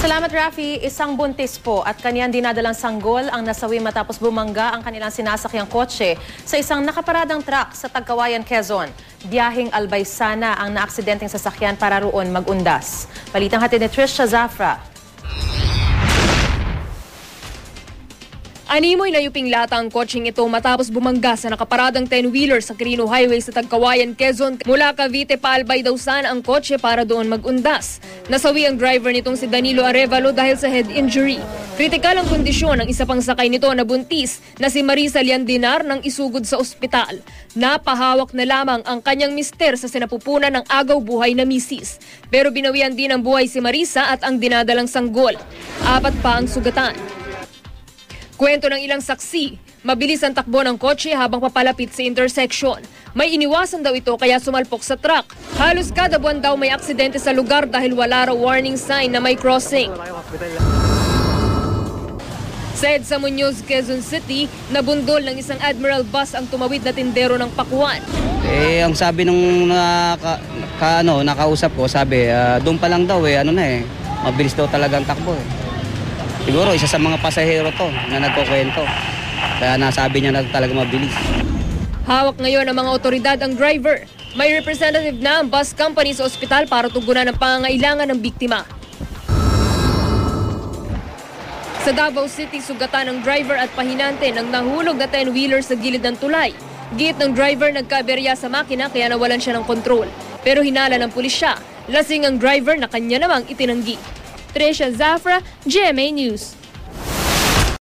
Salamat, Rafi. Isang buntis po at kaniyang dinadalang sanggol ang nasawi matapos bumangga ang kanilang sinasakyang kotse sa isang nakaparadang truck sa Tagkawayan, Quezon. Biyaheng Albaysana ang naaksidenteng sasakyan para roon magundas. Balitang hatid ni Trisha Zafra. Animoy na yuping lata ang kotseng ito matapos bumangga sa nakaparadang 10-wheeler sa Quirino Highway sa Tagkawayan, Quezon. Mula Cavite pa Albay daw sana ang kotse para doon magundas. Nasawi ang driver nitong si Danilo Arevalo dahil sa head injury. Kritikal ang kondisyon ng isa pang sakay nito na buntis na si Marisa Liandinar nang isugod sa ospital. Napahawak na lamang ang kanyang mister sa sinapupunan ng agaw buhay na misis. Pero binawian din ang buhay si Marisa at ang dinadalang sanggol. 4 pa ang sugatan. Kwento ng ilang saksi, mabilis ang takbo ng kotse habang papalapit sa intersection. May iniwasan daw ito kaya sumalpok sa truck. Halos kada buwan daw may aksidente sa lugar dahil wala raw warning sign na may crossing. Sa EDSA Muñoz, Quezon City, nabundol ng isang Admiral bus ang tumawid na tindero ng Pakuan. Ang sabi nung nakausap ko, sabi, doon pa lang daw mabilis daw talagang takbo . Siguro isa sa mga pasahero to na nagkukwento. Kaya nasabi niya na talaga mabilis. Hawak ngayon ng mga otoridad ang driver. May representative na ang bus company sa ospital para tugunan ang pangangailangan ng biktima. Sa Davao City, sugatan ng driver at pahinante ng nahulog na 10-wheeler sa gilid ng tulay. Giit ng driver, nagkaberya sa makina kaya nawalan siya ng kontrol. Pero hinala ng pulisya. Lasing ang driver na kanya namang itinanggi. Trisha Zafra, GMA News.